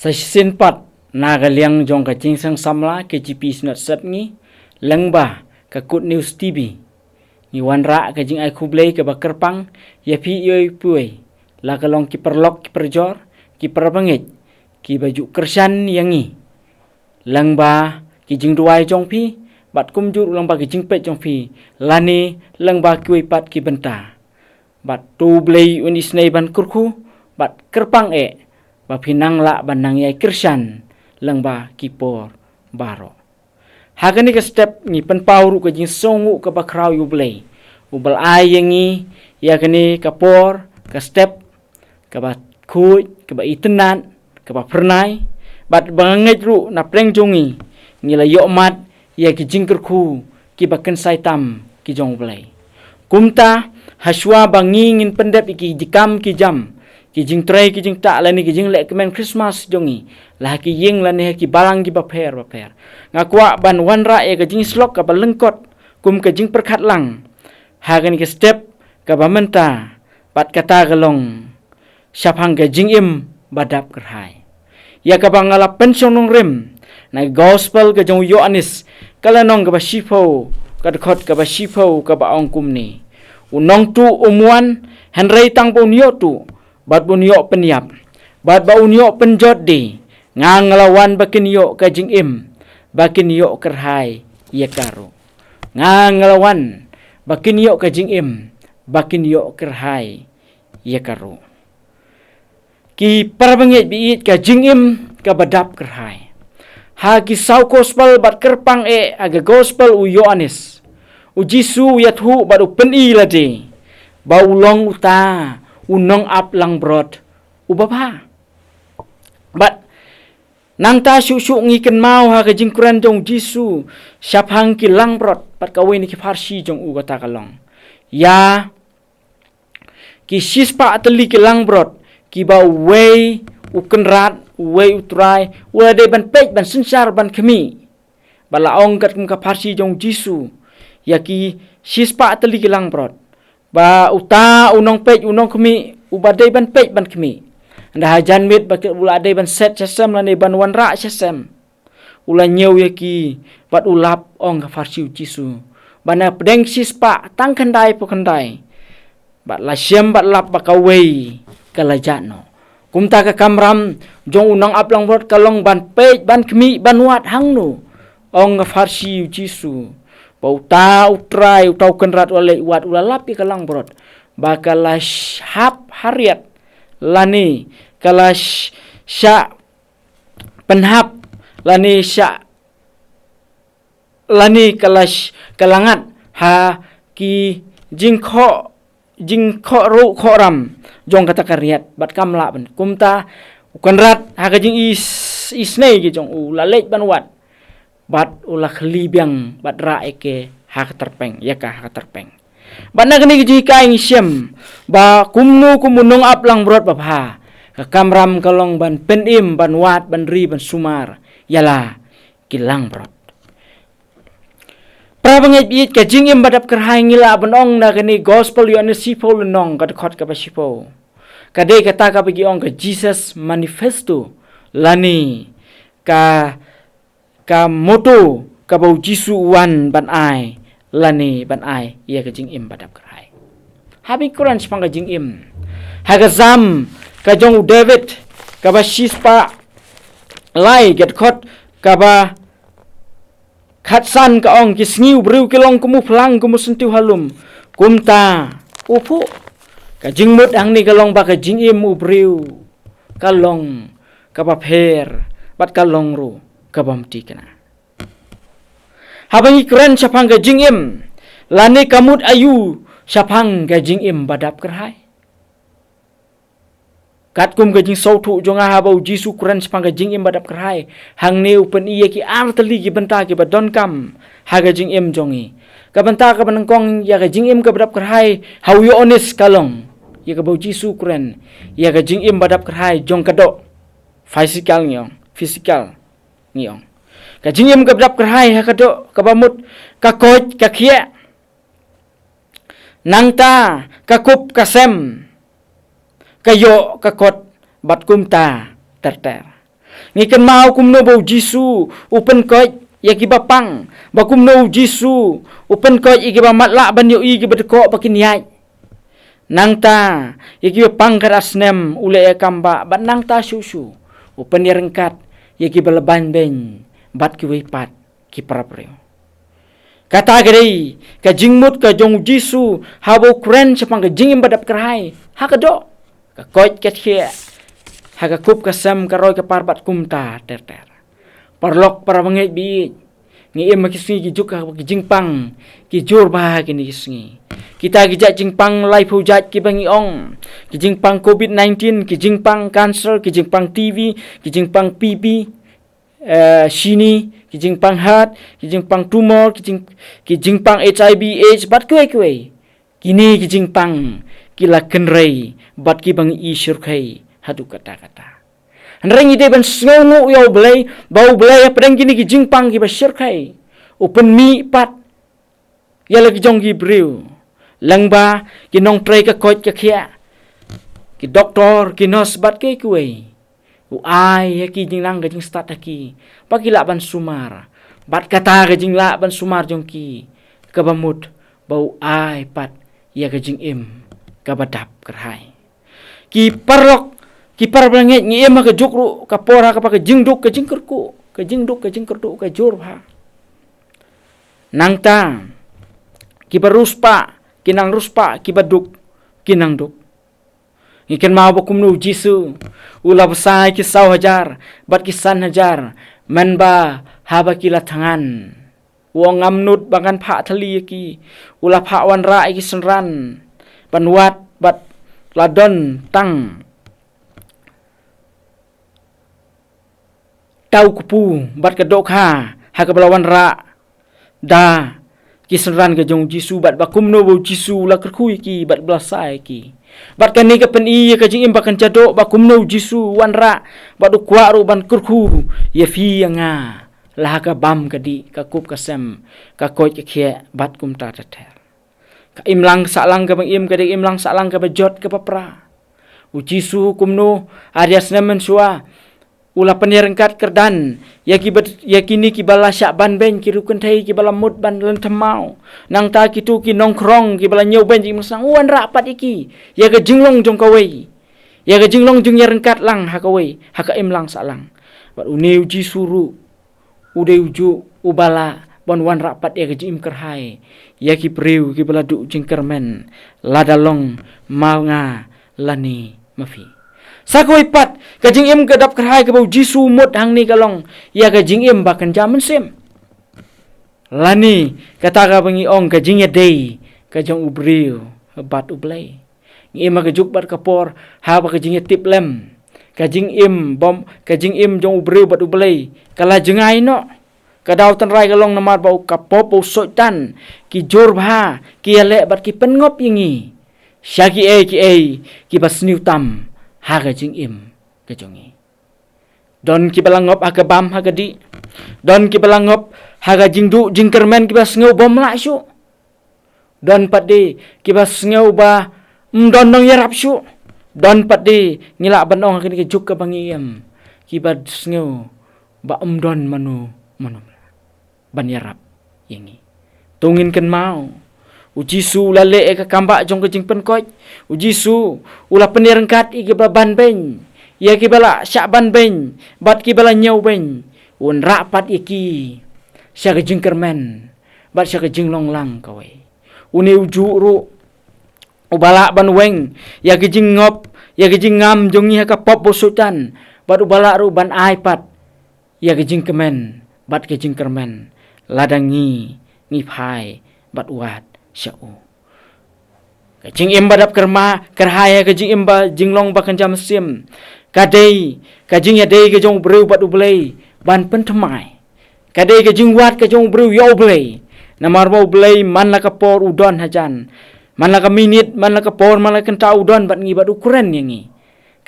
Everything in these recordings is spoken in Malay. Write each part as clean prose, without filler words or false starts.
sa sin pat nagaliang jong ka jing sang samla ke GP snot sat ngi lengba ka kut news TV ni wanra ka jing ai kublei ka bakerpang ya pi yoi puai la ka long ki perlok ki perjor ki perbangit ki baju kersan yangi lengba ki jing duai jong pi bat kumjur lengba ki jing pet jong pi lani lengba ki pat ki benta bat tu blei unis nei ban kurku bat kerpang ba pinang la banang yai kersan lengba kipor baro hagani ka step ni penpauru ka jing songu ka bakrau yu blei ubal ai yangi ya kani ka por ka step ka ba khuj ka ba itenan ka ba pernai bat banget ru na preng jongi ngila yo mat ya ki jing kerku ki ba ken sai tam ki jong blei kumta haswa bangi ngin pendep iki jikam ki jam ki jing trai ki jing ta lani ki jing lek kemen Christmas jongi lah ki ying lani ki balang ki baper ngakwa ban wanra ka jing slok ka balengkot kum ka jing perkhat lang hagan ki step ka bamenta pat kata galong syapang ka jing im badap kerhai ya ka bangala pensionong rem na gospel ka jong yo anis kala nong ka basifo ka dekhot ka basifo ka ba ongkum ni unong tu umuan henrei tang pun yo tu bat bunyo penyap bat ba unyo penjot di nganglawan bakin yo ka jing im bakin yo kerhai ya karo nganglawan bakin yo ka jing im bakin yo kerhai ya karo ki parabangit biit ka jing im ka badap kerhai ha ki sau gospel bat kerpang aga gospel u Yohanes u Jisu yathu bat u peni lade ba ulong uta unong ap lang brod ubaba bat nang ta shu ngi ken mau ha ka jing kuran jong Jisu syapang ki lang brod pat ka wen ki farsi jong u kata kalong ya ki sispa atli ki lang brod ki ba wei u kenrat wei utrai ula de ban pej ban sensar ban kemi bala ong kat ka farsi jong Jisu ya ki sispa atli ki lang brod ba uta unong pej unong kemi ubadai ban pej ban kemi anda hajan mit ba ula adai ban set sesem lani ban wanra sesem ula nyeu ya ki bat ulap ong ka farsi Jisu bana pedeng sispa tang kendai po kendai bat la syem bat lap ba kawei kalajano kumta ka kamram jong unong aplang brot kalong ban pej ban kemi ban wat hangnu ong ka farsi Jisu bau ta utrai utau kenrat oleh wat ulalapi kalang brot bakalas hap hariat lani kalas sya penhap lani sya lani kalas kalangat ha ki jingkho ru khoram jong kata kariat bat kamla ban kumta kenrat ha ka jing isnei ki jong ulalej ban wat bat ulah khlibiang bat ra eke hak terpeng ya ka hak terpeng bana kini ji kaing syem ba kumnu kumunong aplang brot bapha ka kamram kalong ban penim ban wat ban ri ban sumar yala kilang brot prabangit biit ka jingim badap kerhai ngila banong na kini gospel yo anisipo lenong ka dekhot ka basipo kade kata ka bagi ong ka Jesus manifesto lani ka moto ka bau Jisu wan ban ai lani ban ai ia ka jing im badap kerhai habi Quran spang ka jing im haga zam ka jong David ka ba shispa lai get khot ka ba khatsan ka ong ki sngiu briu ki long kumu phlang kumu sentiu halum kumta upu ka jing mut ang ni ka long ba ka jing im ubriu ka long ka ba pher bat ka long ru kabamti kena habangi keren syapang ka jing im lani kamut ayu syapang ka jing im badap kerhai kat kum ka jing sautu jonga habau Jisu keren syapang ka jing im badap kerhai hang neu pen iya ki arteli ki benta ki badon kam ha ka jing im jongi ka benta ka banengkong ya ka jing im ka badap kerhai hau yo onis kalong ya ka bau Jisu keren ya ka jing im badap kerhai jong kadok physical ngiyong ka jingim ka badap kerhai ha kadok ka bamut ka koj ka khia nangta ka kup ka sem kayo kakot bat kumta terter Ngikan mau kumno bau Jisu upen koi ya ki bapang ba kumno Jisu upen koi iki ba matla ban yo iki bedeko bakin yai nang ta iki bapang karasnem ule ya kamba ban nang ta susu upen ya rengkat ya ki balaban ben bat ki wipat ki prapreo kata gari ka jingmut ka jong Jisu habo kren sepang ka jingim badap kerhai hakado ka koi ket khia haga kup kasam karoy ka parbat kumta ter parlok para mangit bi ngi em kisni ki juk ka jingpang ki jur ba ki ni kisni kita ki ja jingpang lai phujat ki bangi ong ki jingpang covid-19 ki jingpang cancer ki jingpang tv ki jingpang pp shini ki jingpang heart ki jingpang tumor ki jingpang hiv aids bat kue kini ki jingpang ki la kenrei bat ki bangi i surkai hadu kata Reng ide ban sngongu yo belai bau belai pedang gini ki jingpang ki basir kai open mi pat ya lagi jong ki briu langba ki nong trai ka kot ka khia ki doktor ki nurse bat ke kuai u ai ya ki jing lang ka jing start ki pagi la ban sumar bat kata ka jing la ban sumar jong ki ka bamut bau ai pat ya ka jing im ka badap kerhai ki parlok ki parbanget ngi ema ka jukru ka pora ka pa ka jingduk ka jingkerku ka jingduk ka jingkertu ka jurba nangta ki baruspa kinang ruspa ki baduk kinang duk ikan mau bakum nu Jisu ula besai ki sau hajar bat ki san hajar man ba haba ki la tangan wong amnut bangan pha thali ki ula pha wan ra ki senran banwat bat ladon tang tau kupu bat ka dok ha ka belawan ra da kisenran ka jong Jisu bat bakum no bo Jisu la kerkhui ki bat belasai ki bat kan ni ka pen i ka jing imbakan jadok bakum no Jisu wan ra bat ukwa ru ban kerkhu ya fi nga la ka bam ka di ka kup ka sem ka koi ka khia bat kum ta ter ka imlang salang ka bang im ka de imlang salang ka bajot ka papra u Jisu kumno arias namen suwa ula penirengkat kerdan yakini ki bala syaban ben ki rukun thai ki bala mut ban len thamau nang ta ki tu ki nongkrong ki bala nyau ben ji masang wan rapat iki ya ka jinglong jong kawai ya ka jinglong jong yarengkat lang ha kawai ha ka imlang salang bat uneu ji suru udeu ju ubala bon wan rapat ya ka jim kerhai ya ki priu ki bala du jingkermen ladalong maunga lani mafi sakoi pat ka jing im gadap kerhai ka bau Jisu mut hang ni kalong ya ka jing im bakan jaman sem lani kata ka bangi ong ka jing ya dei ka jong ubriu bat ublai ngi ma ka juk bat kapor ha ba ka jing ya tip lem ka jing im bom ka jing im jong ubriu bat ublai kala jengai no ka daw tan rai kalong namar bau kapop bau soitan ki jor bha ki ale bat ki pengop yingi syaki ki basniu tam ha ka jing im ka jongi don ki balangop ha ka bam ha ka di don ki balangop ha ka jing du jing kermen ki bas ngau bom la su don pat di ki bas ngau ba don dong yarap su don pat di ngila banong ha ki juk ka bangi im ki bas ngau ba don manu ban yarap yengi tungin ken mau Jisu lale ka kamba jong ka jing pen koi Jisu ula penirengkat i ka ban ben ya ki bala syaban ben bat ki bala nyau ben un rapat iki sya ka jing kermen bat sya ka jing long lang kawai une uju ru ubala ban weng ya ki jing ngop ya ki jing ngam jong ni ka pop bosutan bat ubala ru ban ipat ya ki jing kemen bat ki jing kermen ladangi ngi phai bat wat syau kajing im badap kerma kerhaya kajing im ba jinglong ba kanjam sim kadai kajing ya dei kajong breu bat ublei ban pentemai kadai kajing wat kajong breu yo ublei namar ba ublei man la kapor udon hajan man la ka minit man la kapor man la kenta udon bat ngi bat ukuran yangi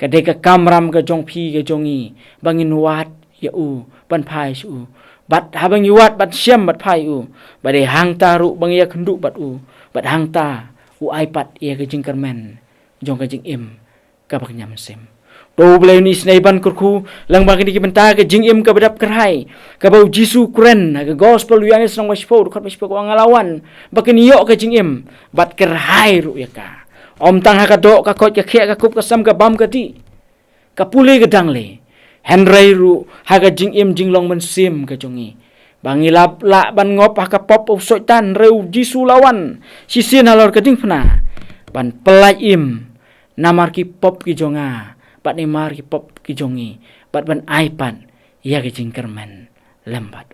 kadai ka kamram kajong phi kajongi bangin wat ya u ban phai su bat habang yuat bat syam bat phai u bade hang taru bang ya kendu bat u bat hang ta u ipat ya ka jing kermen jong ka jing im ka bak nyam sem To belai ni snai ban kurku lang ba kini kibenta ke jing im ke bedap kerhai ke bau Jisu kren ke gospel yang is nang waspo dekat waspo ko ngalawan ba kini yo ke jing im bat kerhai ru ya ka om tang ha ka do ka kot ka khia ka kup ka sam ka bam ka ti ka puli ke dang le henry ru ha ka jing im jing long men sim ke jongi bangi lap la ban ngop ha ka pop usoi tan reu Jisu lawan sisin halor ke ding pna ban pelai im namar ki pop ki jonga pat ni mar ki pop ki jongi pat ban iPad ya ki jingkerman lambat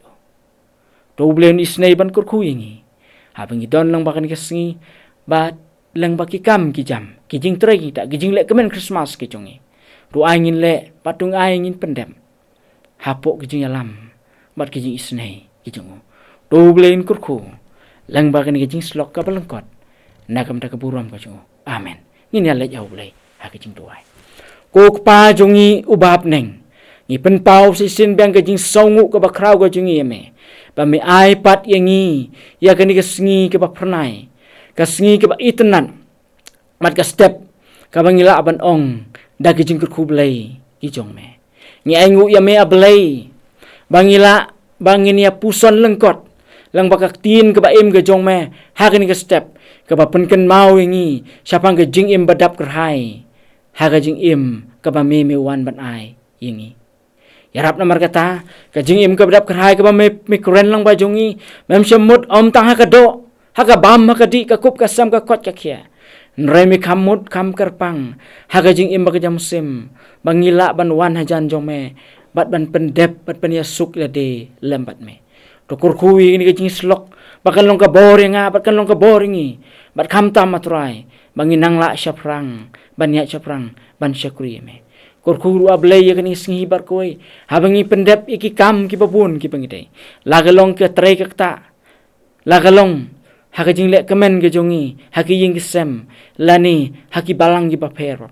to blen isnei ban kur khu yingi ha bangi don lang bakan ki sngi bat lang baki kam ki jam ki jing tre ki ta ki jing le kemen Christmas ki jongi ru angin le patung angin pendem hapok ki jing alam bat ki jing isnei ki jongo to blen kur khu lang bakan ki jing slok ka balengkot nakam ta keburam ka jongo amen ngin ya le jau blai ha ki jing tuai ko pa jongi ubab neng ni pen pau si sin bang ke jing songu ke bakrau ke jongi me ba me iPad yangi ya kani ke sngi ke ba pernai ke sngi ke ba itenan mat ke step ka bangila aban ong da ke jing ku blai ki jong me ni aingu ya me ablai bangila bangin ya puson lengkot lang bakak tin ke ba im ke jong me ha kani ke step ke ba pen ken mau yangi siapang ke jing im badap kerhai haga jing im ka ba me wan ban ai yingi yarap namar kata ka jing im ka badap kerhai ka ba me kren lang ba jongi mem semut om tang ha ka do ha ka bam ha ka di ka kup ka sam ka kot ka khia nre mi kamut kam kerpang haga jing im ba ka jam sim bangila ban wan hajan jong me bat ban pendep bat ban yasuk la de lembat me to kur khui ni ka jing slok bakan long ka boring bat kan long ka boringi bat kam tam matrai banginang la syaprang banyak syaprang ban syakuri me kurkuru ablay ya kani sngi bar koi habangi pendep iki kam ki babun ki pangidai lagalong ke trai ke ta lagalong haka jing le kemen ke jongi haki ying sem lani haki balang ki paper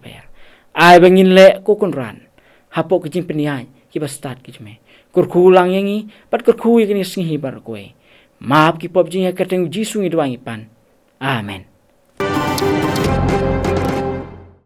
ai bangin le ko kunran hapo ke jing peniai ki ba start ki me kurku lang yangi pat kurku ya kani sngi bar koi maaf ki pop jing ya kateng Jisu ngi doang ipan amen.